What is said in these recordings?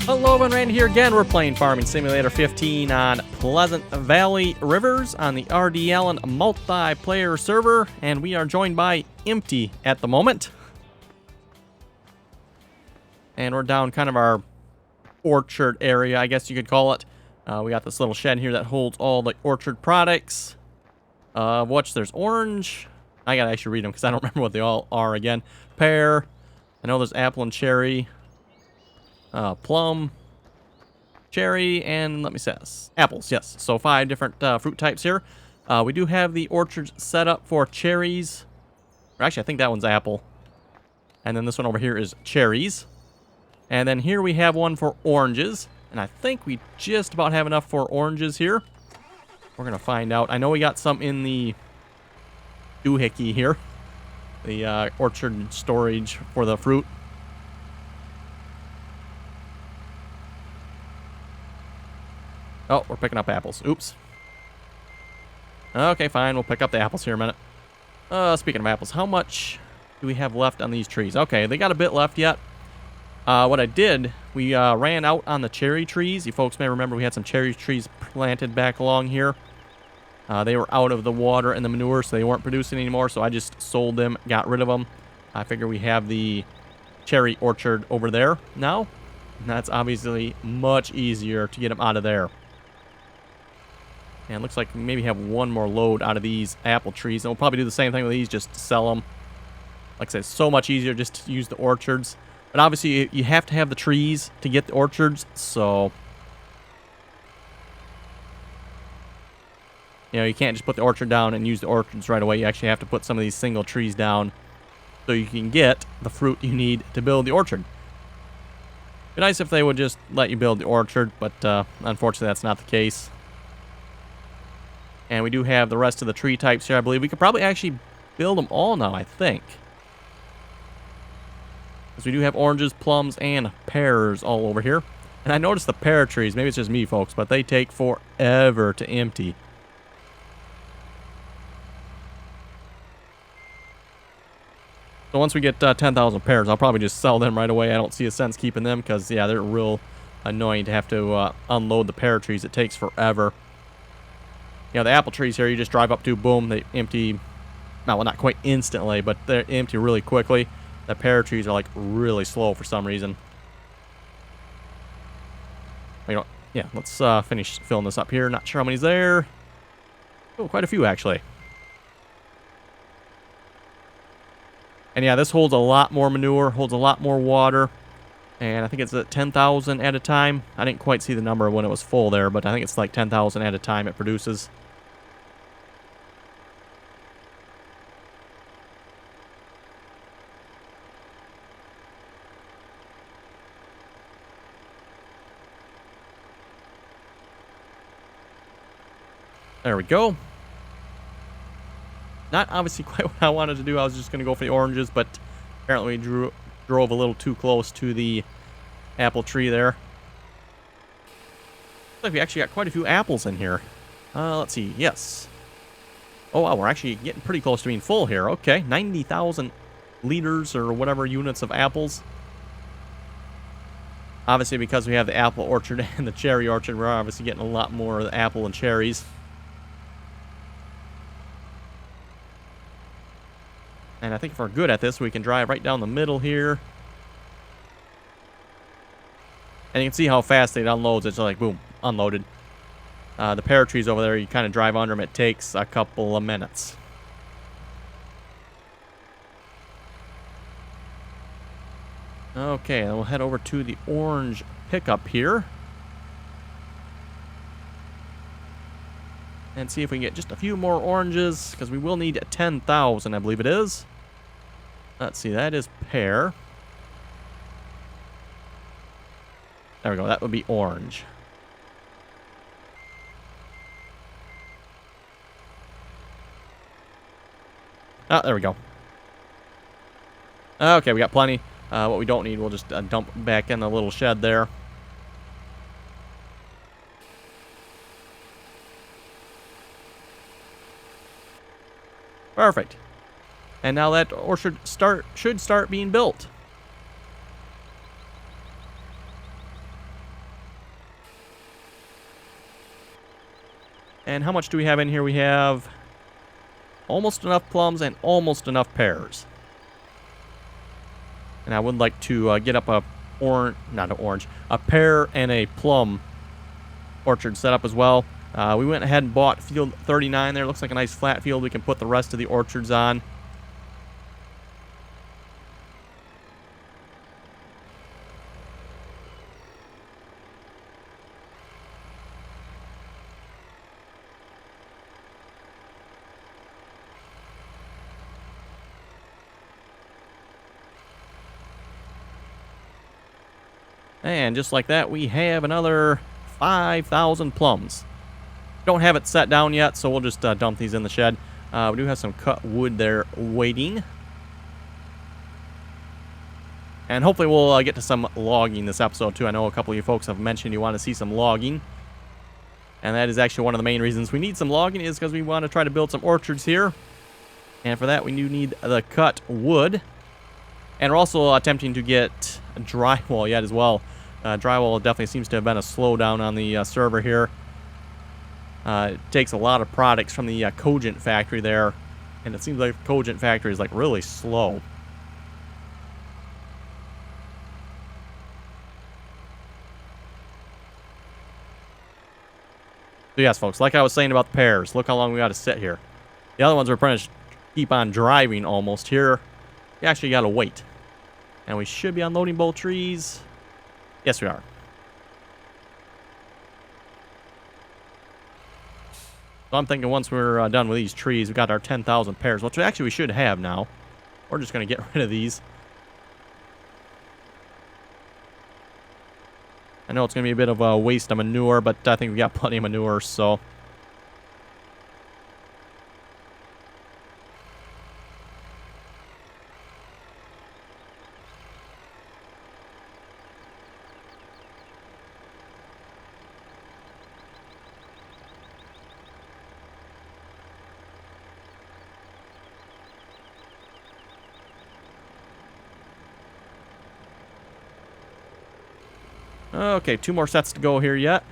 Hello, everyone, Randy here again. We're playing Farming Simulator 15 on Pleasant Valley Rivers on the RDAllen multiplayer server, and we are joined by Empty at the moment. And we're down kind of our orchard area, I guess you could call it. We got this little shed here that holds all the orchard products. Which there's orange. I gotta actually read them because I don't remember what they all are again. Pear. I know there's apple and cherry. Plum, cherry, and let me say this. Apples, yes. So 5 different fruit types here. We do have the orchards set up for cherries. Or actually, I think that one's apple. And then this one over here is cherries. And then here we have one for oranges. And I think we just about have enough for oranges here. We're going to find out. I know we got some in the doohickey here. The orchard storage for the fruit. Oh, we're picking up apples. Oops. Okay, fine. We'll pick up the apples here in a minute. Speaking of apples, how much do we have left on these trees? Okay, they got a bit left yet. What I did, we ran out on the cherry trees. You folks may remember we had some cherry trees planted back along here. They were out of the water and the manure, so they weren't producing anymore, so I just sold them, got rid of them. I figure we have the cherry orchard over there now. And that's obviously much easier to get them out of there. And it looks like we maybe have one more load out of these apple trees. And we'll probably do the same thing with these, just sell them. Like I said, it's so much easier just to use the orchards. But obviously, you have to have the trees to get the orchards, so... You know, you can't just put the orchard down and use the orchards right away. You actually have to put some of these single trees down so you can get the fruit you need to build the orchard. It'd be nice if they would just let you build the orchard, but unfortunately that's not the case. And we do have the rest of the tree types here, I believe. We could probably actually build them all now, I think. Because we do have oranges, plums, and pears all over here. And I noticed the pear trees, maybe it's just me, folks, but they take forever to empty. So once we get 10,000 pears, I'll probably just sell them right away. I don't see a sense keeping them because, yeah, they're real annoying to have to unload the pear trees. It takes forever. You know, the apple trees here, you just drive up to, boom, they empty. Well, not quite instantly, but they're empty really quickly. The pear trees are, like, really slow for some reason. You know, yeah, let's finish filling this up here. Not sure how many's there. Oh, quite a few, actually. And yeah, this holds a lot more manure, holds a lot more water. And I think it's at 10,000 at a time. I didn't quite see the number when it was full there, but I think it's like 10,000 at a time it produces. There we go. Not obviously quite what I wanted to do. I was just going to go for the oranges, but apparently we drove a little too close to the apple tree there. Looks like we actually got quite a few apples in here. Let's see. Yes. Oh, wow. We're actually getting pretty close to being full here. Okay. 90,000 liters or whatever units of apples. Obviously, because we have the apple orchard and the cherry orchard, we're obviously getting a lot more of the apple and cherries. And I think if we're good at this, we can drive right down the middle here. And you can see how fast it unloads. It's like, boom, unloaded. The pear trees over there, you kind of drive under them. It takes a couple of minutes. Okay, then we'll head over to the orange pickup here. And see if we can get just a few more oranges, because we will need 10,000, I believe it is. Let's see, that is pear. There we go, that would be orange. Ah, there we go. Okay, we got plenty. What we don't need, we'll just dump back in the little shed there. Perfect. And now that orchard should start being built. And how much do we have in here? We have almost enough plums and almost enough pears. And I would like to get up a pear and a plum orchard set up as well. We went ahead and bought field 39 there. Looks like a nice flat field we can put the rest of the orchards on. And just like that, we have another 5,000 plums. Don't have it set down yet, so we'll just dump these in the shed. We do have some cut wood there waiting. And hopefully we'll get to some logging this episode too. I know a couple of you folks have mentioned you want to see some logging. And that is actually one of the main reasons we need some logging, is because we want to try to build some orchards here. And for that we do need the cut wood. And we're also attempting to get drywall yet as well. Drywall definitely seems to have been a slowdown on the server here. It takes a lot of products from the Cogent factory there, and it seems like the Cogent factory is like really slow. So yes, folks, like I was saying about the pears, look how long we got to sit here. The other ones are pretty much keep on driving almost. Here, you actually got to wait. And we should be unloading both trees. Yes, we are. So I'm thinking once we're done with these trees, we got our 10,000 pears, which actually we should have now. We're just going to get rid of these. I know it's going to be a bit of a waste of manure, but I think we got plenty of manure, so... Okay, 2 more sets to go here yet.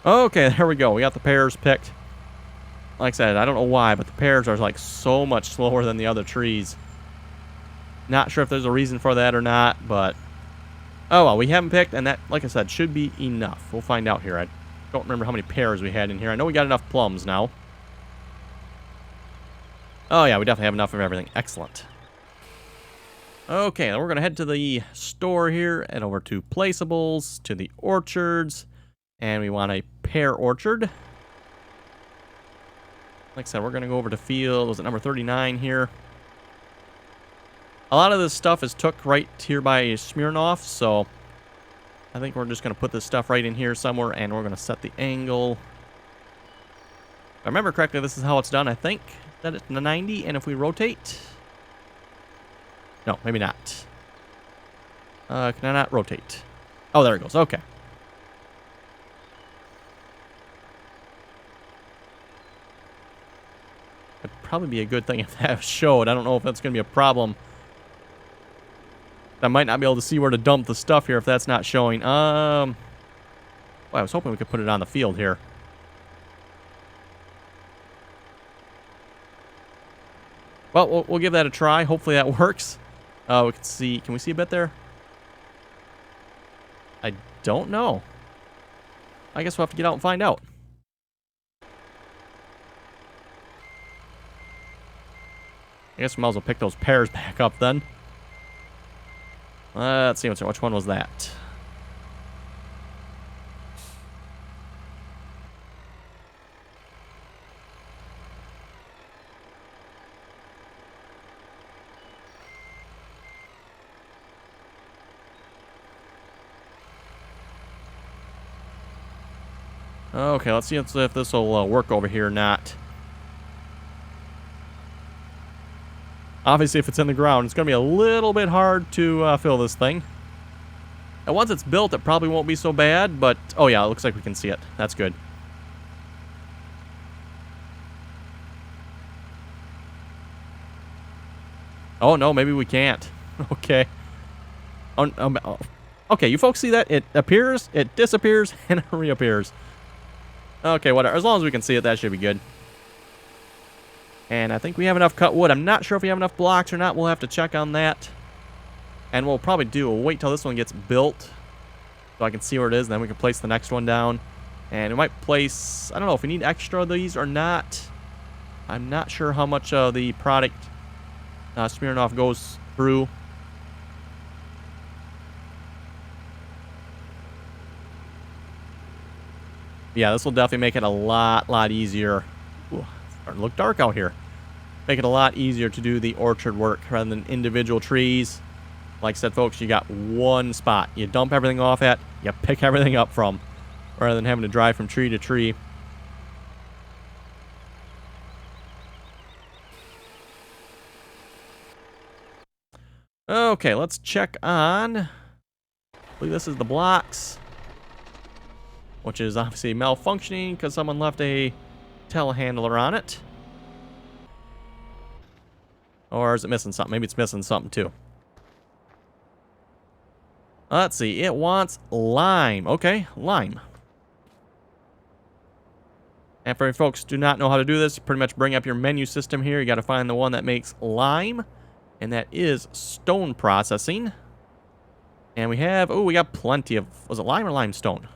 Okay, there we go. We got the pears picked. Like I said, I don't know why, but the pears are like so much slower than the other trees. Not sure if there's a reason for that or not, but... Oh, well, we haven't picked, and that, like I said, should be enough. We'll find out here. I don't remember how many pears we had in here. I know we got enough plums now. Oh, yeah, we definitely have enough of everything. Excellent. Okay, then we're going to head to the store here and over to placeables, to the orchards. And we want a pear orchard. Like I said, we're going to go over to field. Was it number 39 here? A lot of this stuff is took right here by Smirnoff, so I think we're just going to put this stuff right in here somewhere, and we're going to set the angle. If I remember correctly, this is how it's done, I think. Set it to 90, and if we rotate... No, maybe not. Can I not rotate? Oh, there it goes. Okay. It'd probably be a good thing if that showed. I don't know if that's going to be a problem. I might not be able to see where to dump the stuff here if that's not showing. Well, I was hoping we could put it on the field here. Well, we'll give that a try. Hopefully that works. We can see. Can we see a bit there? I don't know. I guess we'll have to get out and find out. I guess we might as well pick those pears back up then. Let's see, which one was that? Okay, let's see if this will work over here or not. Obviously, if it's in the ground, it's going to be a little bit hard to fill this thing. And once it's built, it probably won't be so bad, but... Oh, yeah, it looks like we can see it. That's good. Oh, no, maybe we can't. Okay. Oh, okay, you folks see that? It appears, it disappears, and it reappears. Okay, whatever. As long as we can see it, that should be good. And I think we have enough cut wood. I'm not sure if we have enough blocks or not. We'll have to check on that. And we'll probably we'll wait till this one gets built so I can see where it is, and then we can place the next one down. And we might place, I don't know if we need extra of these or not. I'm not sure how much the product smearing off goes through. Yeah, this will definitely make it a lot easier. Ooh, it's starting to look dark out here. Make it a lot easier to do the orchard work rather than individual trees. Like I said, folks, you got one spot. You dump everything off at, you pick everything up from, rather than having to drive from tree to tree. Okay, let's check on... I believe this is the blocks, which is obviously malfunctioning because someone left a telehandler on it. Or is it missing something? Maybe it's missing something too. Let's see. It wants lime. Okay, lime. And for you folks who do not know how to do this, pretty much bring up your menu system here. You got to find the one that makes lime, and that is stone processing. And we have, oh, we got plenty of, was it lime or limestone?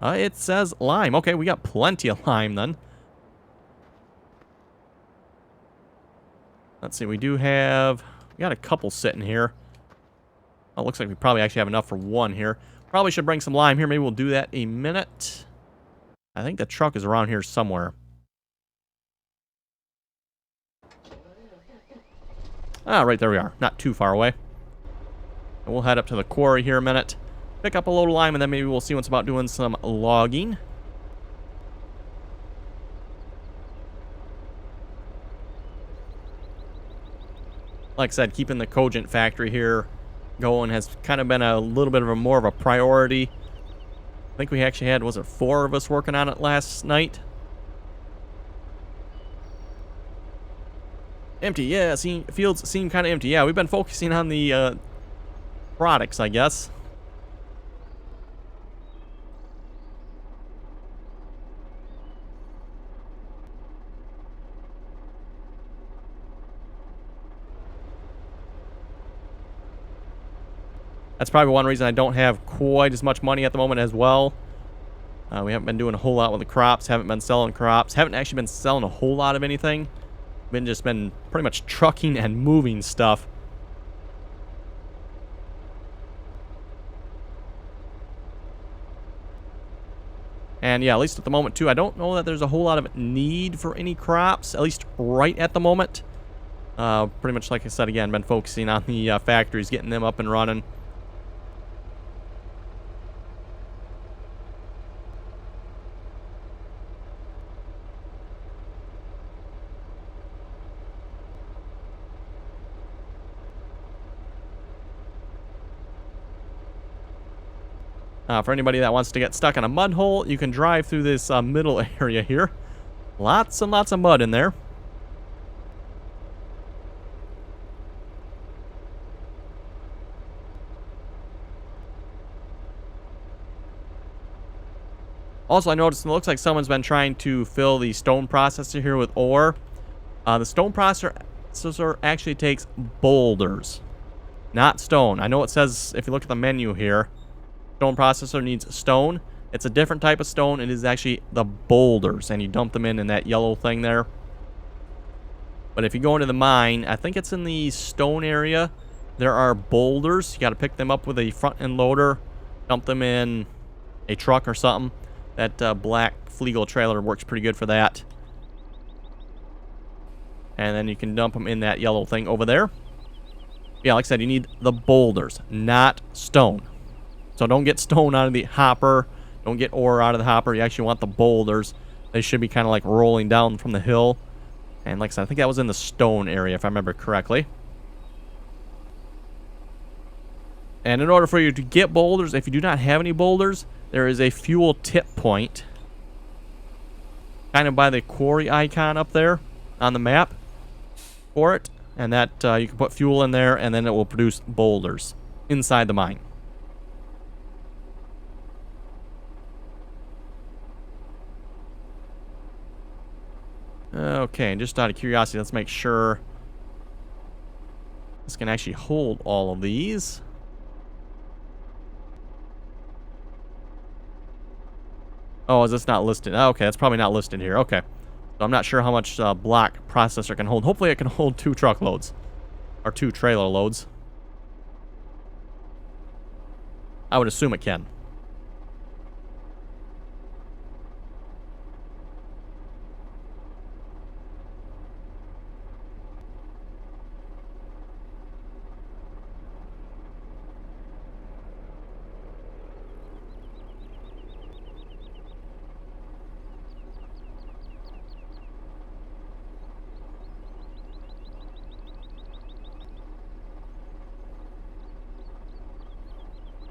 It says lime. Okay, we got plenty of lime then. Let's see, we got a couple sitting here. Oh, looks like we probably actually have enough for one here. Probably should bring some lime here. Maybe we'll do that in a minute. I think the truck is around here somewhere. Ah, right there we are. Not too far away. And we'll head up to the quarry here a minute. Pick up a load of lime, and then maybe we'll see what's about doing some logging. Like I said, keeping the Cogent factory here going has kind of been a little bit of a more of a priority. I think we actually had, was it 4 of us working on it last night? Empty, yeah. Fields seem kind of empty. Yeah, we've been focusing on the products, I guess. That's probably one reason I don't have quite as much money at the moment as well. We haven't been doing a whole lot with the crops. Haven't been selling crops. Haven't actually been selling a whole lot of anything. Just been pretty much trucking and moving stuff. And yeah, at least at the moment too, I don't know that there's a whole lot of need for any crops, at least right at the moment. Pretty much like I said again, been focusing on the factories, getting them up and running. For anybody that wants to get stuck in a mud hole, you can drive through this middle area here. Lots and lots of mud in there. Also, I noticed it looks like someone's been trying to fill the stone processor here with ore. The stone processor actually takes boulders, not stone. I know it says, if you look at the menu here, stone processor needs stone. It's a different type of stone. It is actually the boulders, and you dump them in that yellow thing there. But if you go into the mine, I think it's in the stone area, there are boulders. You got to pick them up with a front end loader, dump them in a truck or something. That black Fleagle trailer works pretty good for that. And then you can dump them in that yellow thing over there. Yeah, like I said, you need the boulders, not stone. So don't get stone out of the hopper. Don't get ore out of the hopper. You actually want the boulders. They should be kind of like rolling down from the hill. And like I said, I think that was in the stone area, if I remember correctly. And in order for you to get boulders, if you do not have any boulders, there is a fuel tip point. Kind of by the quarry icon up there on the map for it. And that you can put fuel in there, and then it will produce boulders inside the mine. Okay, and just out of curiosity, let's make sure this can actually hold all of these. Oh, is this not listed? Okay, that's probably not listed here. Okay. So I'm not sure how much block processor can hold. Hopefully it can hold 2 truckloads. Or 2 trailer loads. I would assume it can.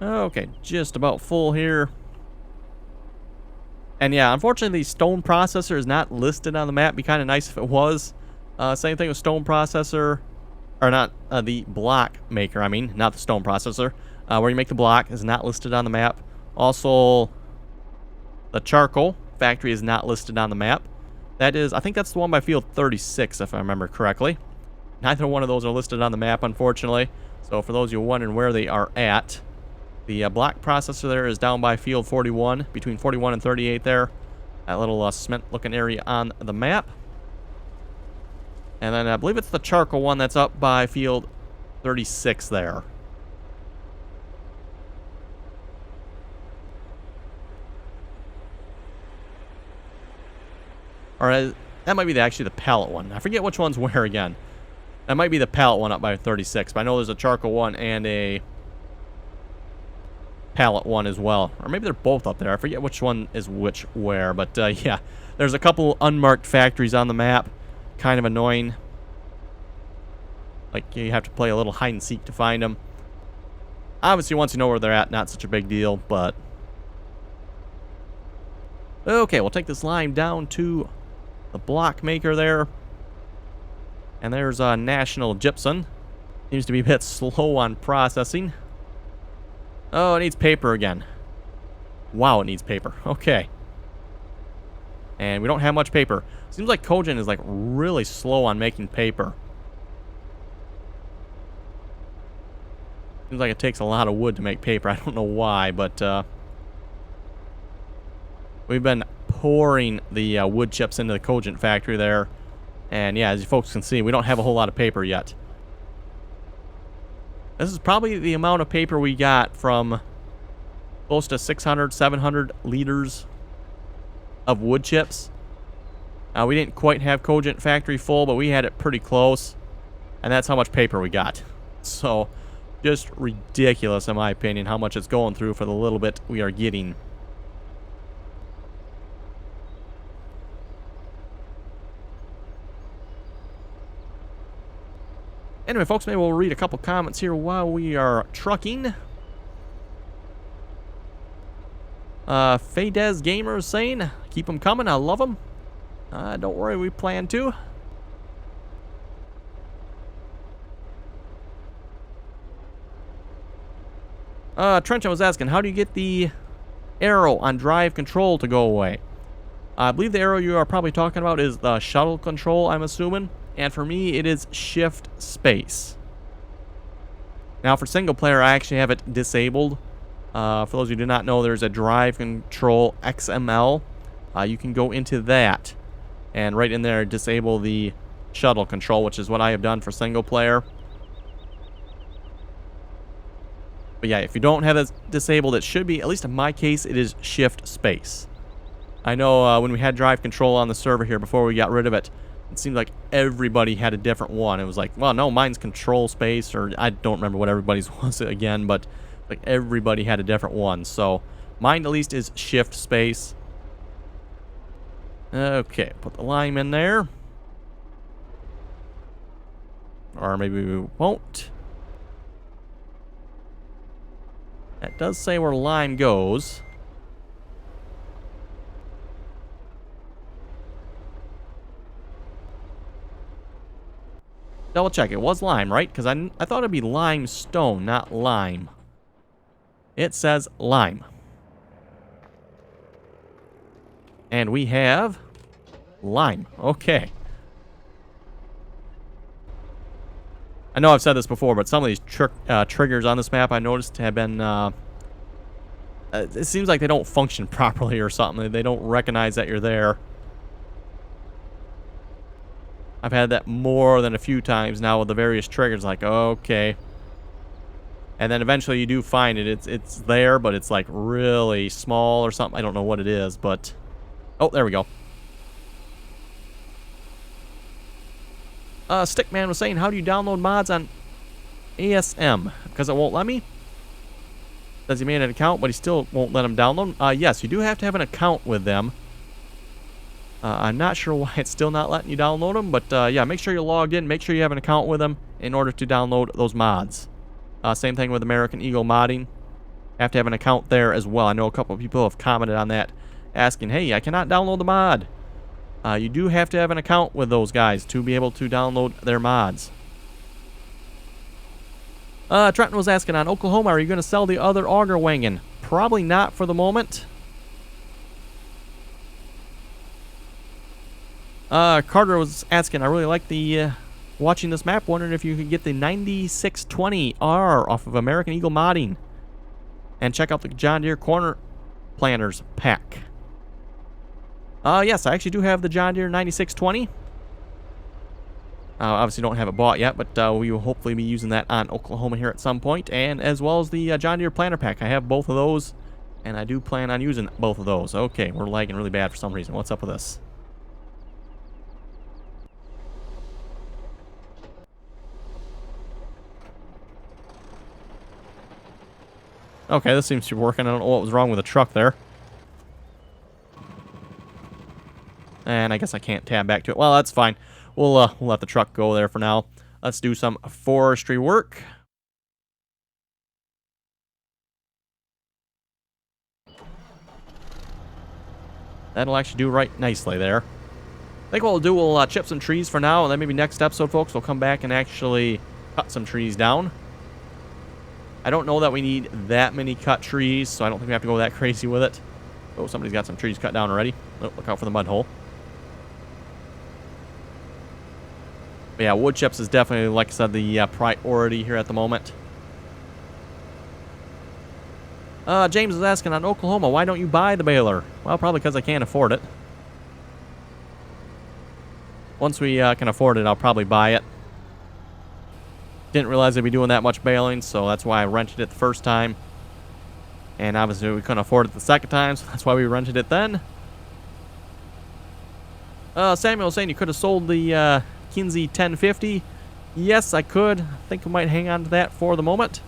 Okay, just about full here. And yeah, unfortunately the stone processor is not listed on the map. It'd be kind of nice if it was. Same thing with stone processor. Or not, the block maker, I mean. Not the stone processor. Where you make the block is not listed on the map. Also, the charcoal factory is not listed on the map. That is, I think that's the one by field 36, if I remember correctly. Neither one of those are listed on the map, unfortunately. So for those of you wondering where they are at, the block processor there is down by field 41, between 41 and 38 there. That little cement-looking area on the map. And then I believe it's the charcoal one that's up by field 36 there. Or that might be actually the pallet one. I forget which one's where again. That might be the pallet one up by 36, but I know there's a charcoal one and a pallet one as well. Or maybe they're both up there. I forget which one is which where. But yeah, there's a couple unmarked factories on the map. Kind of annoying. Like, you have to play a little hide and seek to find them. Obviously, once you know where they're at, not such a big deal, but... Okay, we'll take this line down to the block maker there. And there's National Gypsum. Seems to be a bit slow on processing. Oh, it needs paper again. Wow, it needs paper. Okay. And we don't have much paper. Seems like Cogen is like really slow on making paper. Seems like it takes a lot of wood to make paper. I don't know why, but we've been pouring the wood chips into the Cogent factory there. And yeah, as you folks can see, we don't have a whole lot of paper yet. This is probably the amount of paper we got from close to 600, 700 liters of wood chips. We didn't quite have Cogent factory full, but we had it pretty close. And that's how much paper we got. So, just ridiculous in my opinion how much it's going through for the little bit we are getting. Anyway, folks, maybe we'll read a couple comments here while we are trucking. Fadez Gamer is saying, keep them coming, I love them. Don't worry, we plan to. Trenchon was asking, how do you get the arrow on drive control to go away? I believe the arrow you are probably talking about is the shuttle control, I'm assuming. And for me, it is shift space. Now, for single player, I actually have it disabled. For those who do not know, there's a drive control XML. You can go into that. And right in there, disable the shuttle control, which is what I have done for single player. But yeah, if you don't have this disabled, it should be, at least in my case, it is shift space. I know when we had drive control on the server here before we got rid of it, it seemed like everybody had a different one. It was like, well, no, mine's control space, or I don't remember what everybody's was again, but like everybody had a different one. So Mine, at least, is shift space. Okay, put the lime in there. Or maybe we won't. That does say where lime goes. Double check. It was lime, right? Because I thought it'd be limestone, not lime. It says lime. And we have lime. Okay. I know I've said this before, but some of these triggers on this map I noticed have been... it seems like they don't function properly or something. They don't recognize that you're there. I've had that more than a few times now with the various triggers. Like, okay. And then eventually you do find it. It's there, but it's like really small or something. I don't know what it is, but... Oh, there we go. Stickman was saying, how do you download mods on ASM? Because it won't let me? Says he made an account, but he still won't let him download. Yes, you do have to have an account with them. I'm not sure why it's still not letting you download them, but yeah, make sure you're logged in. Make sure you have an account with them in order to download those mods. Same thing with American Eagle modding. Have to have an account there as well. I know a couple of people have commented on that, asking, hey, I cannot download the mod. You do have to have an account with those guys to be able to download their mods. Trenton was asking, on Oklahoma, are you going to sell the other auger wagon? Probably not for the moment. Carter was asking, I really like the watching this map, wondering if you could get the 9620R off of American Eagle modding and check out the John Deere corner planters pack. Yes, I actually do have the John Deere 9620. Obviously don't have it bought yet, but we will hopefully be using that on Oklahoma here at some point, and as well as the John Deere planter pack. I have both of those, and I do plan on using both of those. Okay, we're lagging really bad for some reason. What's up with this? Okay, this seems to be working. I don't know what was wrong with the truck there. And I guess I can't tab back to it. Well, that's fine. We'll let the truck go there for now. Let's do some forestry work. That'll actually do right nicely there. I think what we'll do, we'll chip some trees for now, and then maybe next episode, folks, we'll come back and actually cut some trees down. I don't know that we need that many cut trees, so I don't think we have to go that crazy with it. Oh, somebody's got some trees cut down already. Oh, look out for the mud hole. But yeah, wood chips is definitely, like I said, the priority here at the moment. James is asking, on Oklahoma, why don't you buy the baler? Well, probably because I can't afford it. Once we can afford it, I'll probably buy it. Didn't realize I'd be doing that much baling, so that's why I rented it the first time. And obviously we couldn't afford it the second time, so that's why we rented it then. Samuel was saying you could have sold the Kinsey 1050. Yes, I could. I think I might hang on to that for the moment.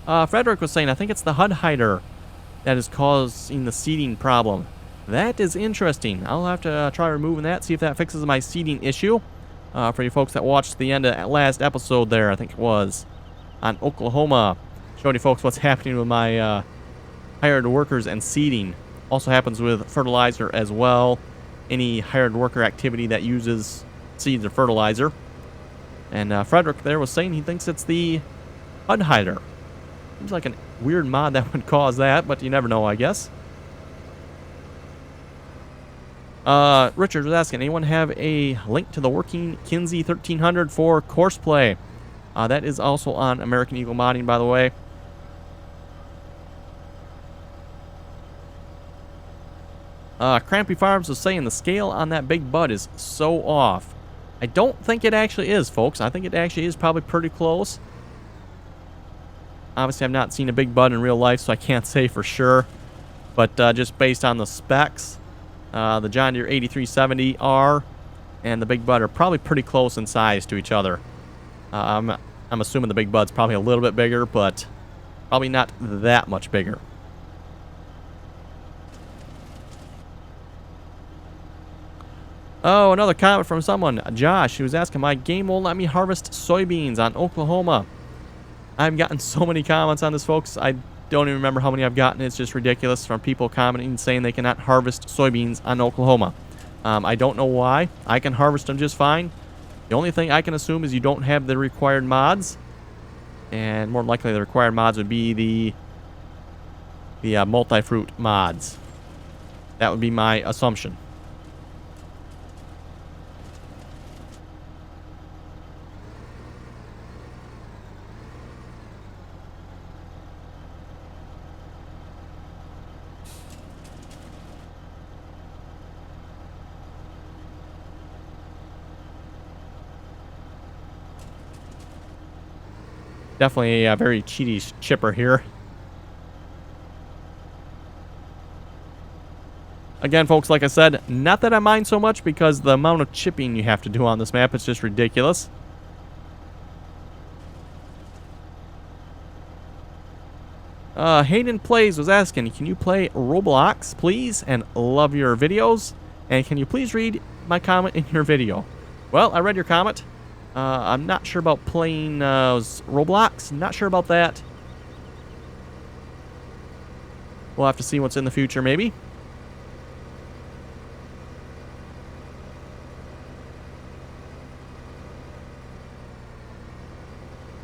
Frederick was saying, I think it's the HUD hider that is causing the seating problem. That is interesting. I'll have to try removing that, see if that fixes my seating issue. For you folks that watched the end of that last episode there, I think it was, on Oklahoma. Showed you folks what's happening with my hired workers and seeding. Also happens with fertilizer as well. Any hired worker activity that uses seeds or fertilizer. And Frederick there was saying he thinks it's the HUD hider. Seems like a weird mod that would cause that, but you never know, I guess. Richard was asking, anyone have a link to the working Kinsey 1300 for courseplay? That is also on American Eagle modding, by the way. Crampy Farms was saying the scale on that big bud is so off. I don't think it actually is, folks. I think it actually is probably pretty close. Obviously, I've not seen a big bud in real life, so I can't say for sure. But just based on the specs, the John Deere 8370R and the big bud are probably pretty close in size to each other. I'm assuming the big bud's probably a little bit bigger, but probably not that much bigger. Oh, another comment from someone. Josh, who was asking, my game won't let me harvest soybeans on Oklahoma. I've gotten so many comments on this, folks. I don't even remember how many I've gotten. It's just ridiculous from people commenting saying they cannot harvest soybeans on Oklahoma. I don't know why. I can harvest them just fine. The only thing I can assume is you don't have the required mods. And more than likely the required mods would be the multi-fruit mods. That would be my assumption. Definitely a very cheaty chipper here. Again, folks, like I said, not that I mind so much because the amount of chipping you have to do on this map is just ridiculous. Hayden Plays was asking, can you play Roblox, please? And love your videos. And can you please read my comment in your video? Well, I read your comment. I'm not sure about playing Roblox. Not sure about that. We'll have to see what's in the future, maybe.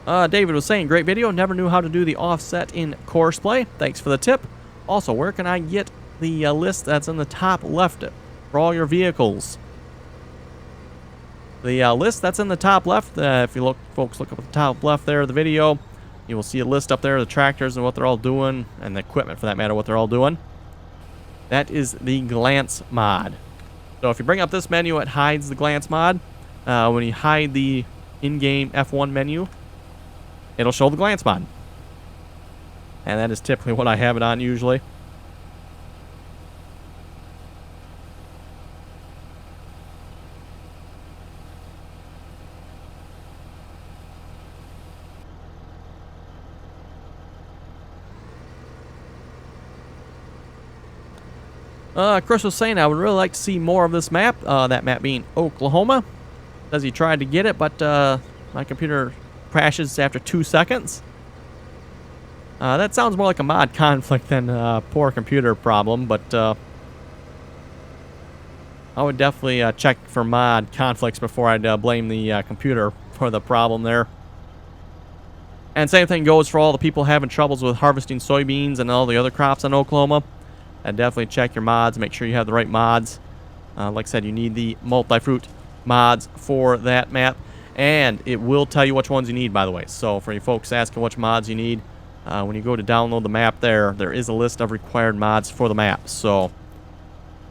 David was saying, great video. Never knew how to do the offset in Courseplay. Thanks for the tip. Also, where can I get the list that's in the top left for all your vehicles? The list that's in the top left, if you look, folks, look up at the top left there of the video, you will see a list up there of the tractors and what they're all doing, and the equipment for that matter, what they're all doing. That is the glance mod. So if you bring up this menu, it hides the glance mod. When you hide the in-game F1 menu, it'll show the glance mod. And that is typically what I have it on usually. Chris was saying I would really like to see more of this map, that map being Oklahoma. Says he tried to get it, but my computer crashes after 2 seconds. That sounds more like a mod conflict than a poor computer problem, but I would definitely check for mod conflicts before I'd blame the computer for the problem there. And same thing goes for all the people having troubles with harvesting soybeans and all the other crops in Oklahoma. And definitely check your mods, make sure you have the right mods. Like I said, you need the multi-fruit mods for that map. And it will tell you which ones you need, by the way. So for you folks asking which mods you need, when you go to download the map there is a list of required mods for the map. So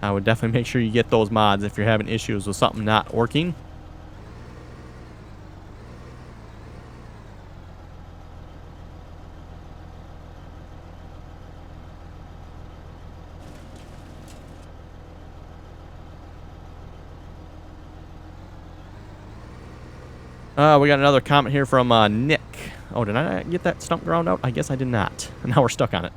I would definitely make sure you get those mods if you're having issues with something not working. We got another comment here from Nick. Oh, did I get that stump ground out? I guess I did not. Now we're stuck on it.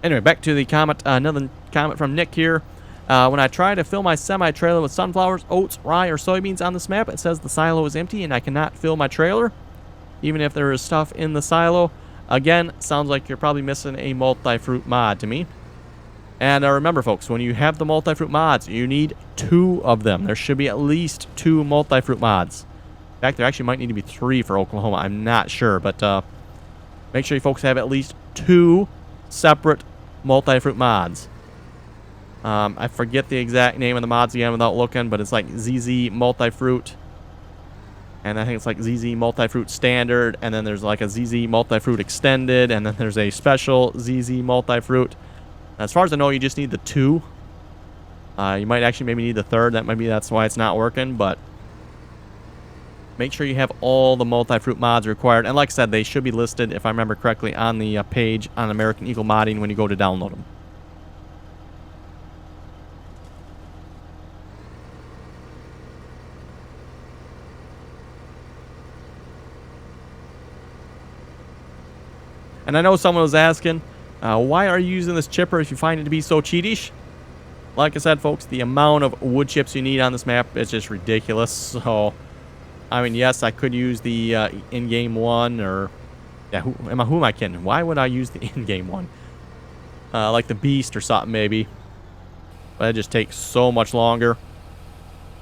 Anyway, back to the comment. Another comment from Nick here. When I try to fill my semi-trailer with sunflowers, oats, rye, or soybeans on this map, it says the silo is empty and I cannot fill my trailer, even if there is stuff in the silo. Again, sounds like you're probably missing a multi-fruit mod to me. And remember, folks, when you have the multi-fruit mods, you need 2 of them. There should be at least 2 multi-fruit mods. In fact, there actually might need to be 3 for Oklahoma. I'm not sure, but make sure you folks have at least 2 separate multi-fruit mods. I forget the exact name of the mods again without looking, but it's like ZZ Multi-Fruit. And I think it's like ZZ Multi-Fruit Standard, and then there's like a ZZ Multi-Fruit Extended, and then there's a special ZZ Multi-Fruit. As far as I know, you just need the 2. You might actually maybe need the 3rd. That's why it's not working, but make sure you have all the multi-fruit mods required. And like I said, they should be listed, if I remember correctly, on the page on American Eagle Modding when you go to download them. And I know someone was asking, why are you using this chipper if you find it to be so cheatish? Like I said, folks, the amount of wood chips you need on this map is just ridiculous. So, I mean, yes, I could use the in-game one, or... Yeah, who am I kidding? Why would I use the in-game one? Like the Beast or something, maybe. But it just takes so much longer.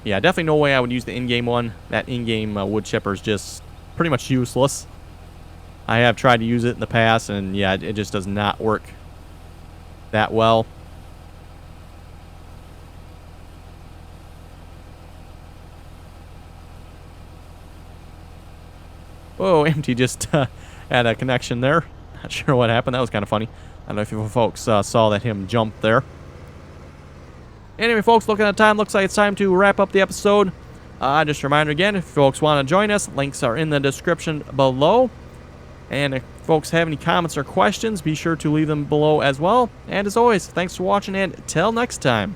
Yeah, definitely no way I would use the in-game one. That in-game wood chipper is just pretty much useless. I have tried to use it in the past, and yeah, it just does not work that well. Whoa, Empty just had a connection there. Not sure what happened. That was kind of funny. I don't know if you folks saw that him jump there. Anyway, folks, looking at the time, looks like it's time to wrap up the episode. Just a reminder again, if folks want to join us, links are in the description below. And if folks have any comments or questions, be sure to leave them below as well. And as always, thanks for watching, and till next time.